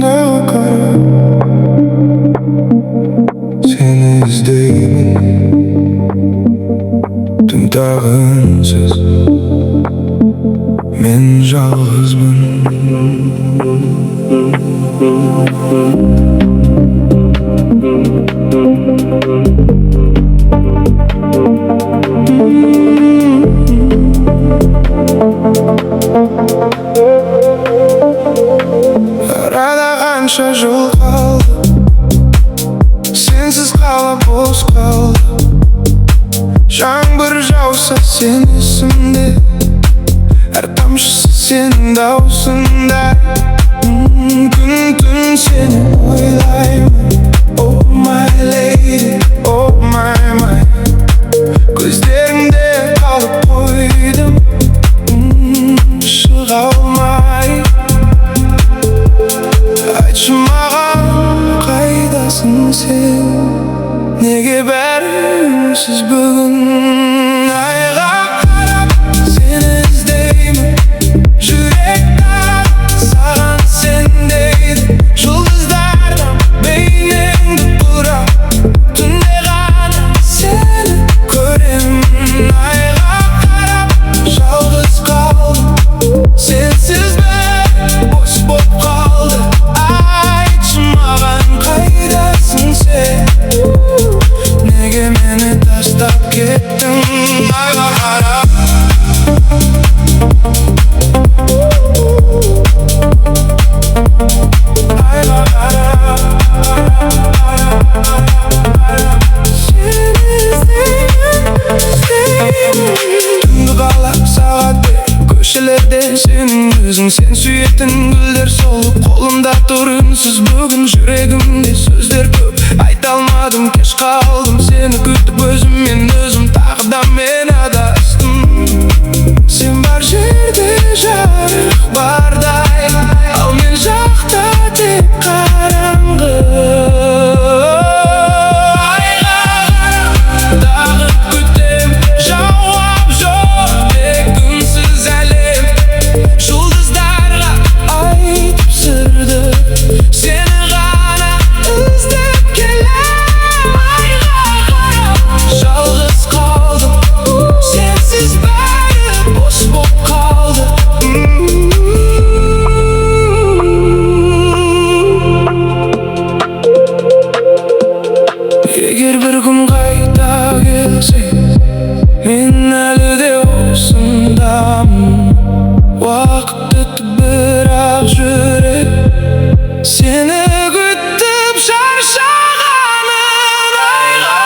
Dağa kara seni izleyeyim. Tüm dağınsız men жалғызбын. Arada қанша жыл қалды, сенсіз қала бос қалды. Жаңбыр жауса сен есімде, әр тамшысы сенің даусыңда. Күн түн сені ойлаймын. Oh my lady, oh my. Көздеріңде қалып қойдым, шыға алмай. Айтшы маған, қайдасың сен? Неге бәрімсіз бүгін? Айға қарап сені іздеймін, жүрек қағып саған сен дейді. Жұлдыздардан бейнеңді бұрап, түнде ғана сені көремін. Айға қарап жалғыз қалдым, сенсіз бәрі бос боп қалды. Айтшы маған, қайдасың сен? Неге мені тастап кеттің? Айға қарап айға қарап сені іздеймін. Түнгі қала сағат бер, көшелерде сенің өзің. Сен сүйетін гүлдер солып қолымда тұр үнсіз бүгін. Жүрегімде сөздер көп, айта алмадым, кеш қалдым. Сені күтіп өзіммен өзім, тағы да мен адастым. Сен бар жерде жарық бардай, ал мен жақта тек қараңғы. Айға қарап тағы күтем, жауап жоқ, тек үнсіз әлем. Жұлдыздарға айтып сырды, сені ғана іздеп келем. Айға қарап жалғыз қалдым, сенсіз бәрі бос боп қалды. Егер бір күн қайта келсең, мен әлі де осындамын. Уақыт өтті бірақ жүрек сені күтіп шаршағанын. Айға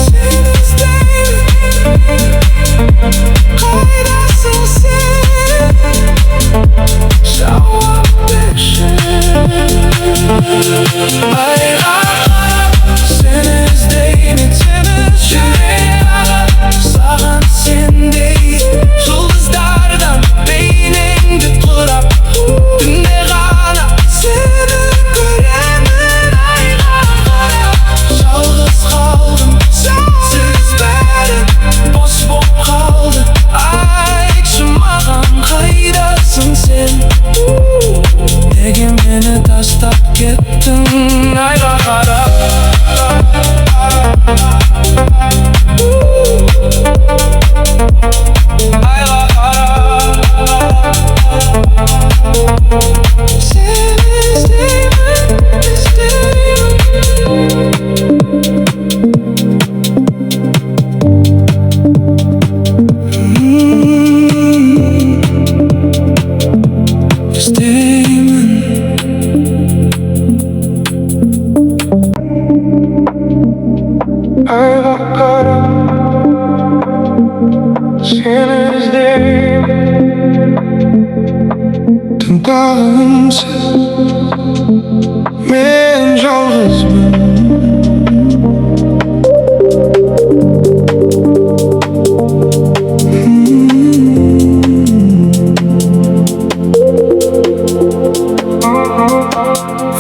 сені іздеймін, қайдасың сен? Жауап берші. Айға қарап сені іздеймін, сені жүрек қағып саған сен дейді. Жұлдыздардан бейнеңді құрап, түнде ғана сені көремін. Айға қарап жалғыз қалдым, сенсіз бәрі бос боп қалды. Айтшы маған, қайдасың сен? Неге мені тастап кеттің? Айға қарап айға қарап сені іздеймін, айға қарап сені іздеймін. Түн тағымсыз мен жалғызбын.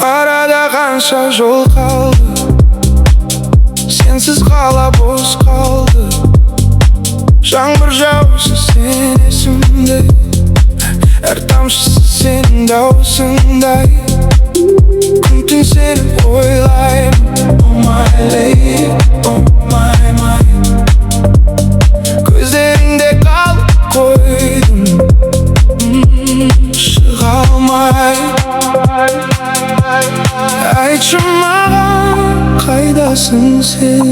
Арада қанша жол қалды, сенсіз қала бос қалды. Жаңбыр жауса сен есімде, osындай күн түн сені ойлаймын. Oh my lady, oh my. Көздеріңде қалып қойдым, шыға алмай. Айтшы маған, қайдасың сен?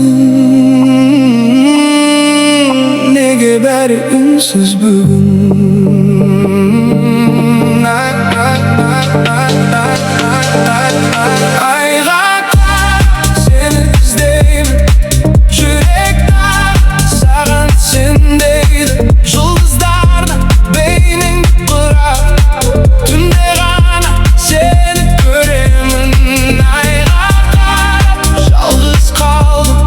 Неге бәрі үнсіз бүгін? Айға қарап сені іздеймін, жүрек саған сендейді. Жұлдыздарда бейнеңді құрап, түнде ғана сені көремін. Айға қарап жалғыз қалдым,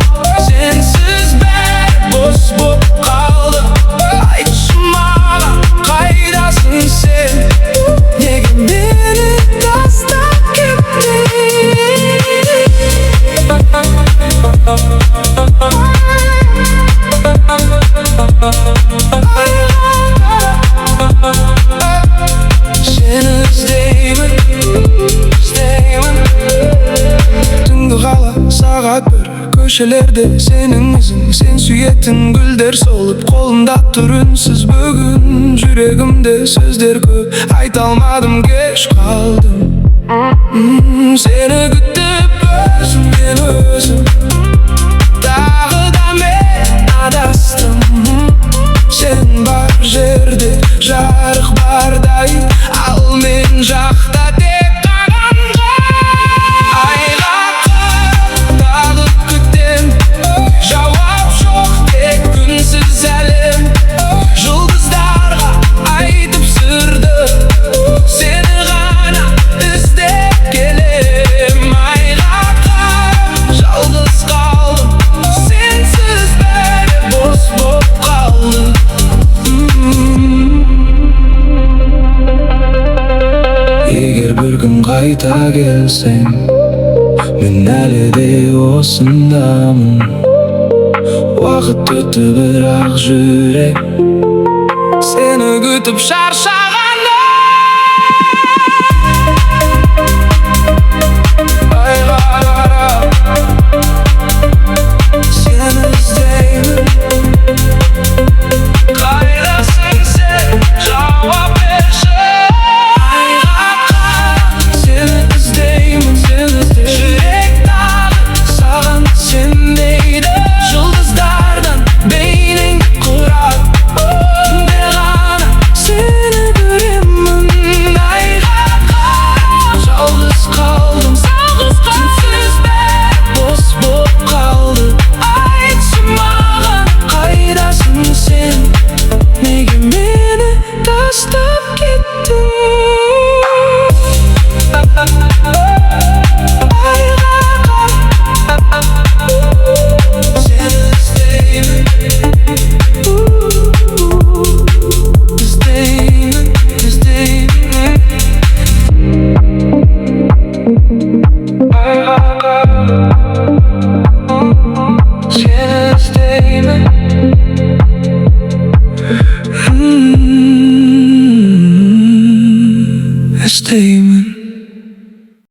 сенсіз бәрі бос боп қалды. Айтшы маған, қайдасың сен? Неге мені тастап кеттің? Сені іздеймін, түнгі қала сағат бір, көшелерде сенің ізің. Сен сүйетін гүлдер солып, қолымда тұр үнсіз бүгін. Жүрегімде сөздер көп, айта алмадым, кеш қалдым. Сені күтіп өзіммен өзім, тағы да мен адастым. Сен бар жерде жарық бардай, ал мен жақта тек қағанға. Айға қарап тағы күтем, жауап жоқ, тек күнсіз әлем. Жұлдыздарға айтып сырды, сені ғана іздеп келем. Айға қарап жалғыз қалдым, сенсіз бәрі бос боп қалды. Егер бір күн қайта келсең, мен әлі де осындамын. Уақыт өтті бірақ жүрек сені күтіп шаршаған.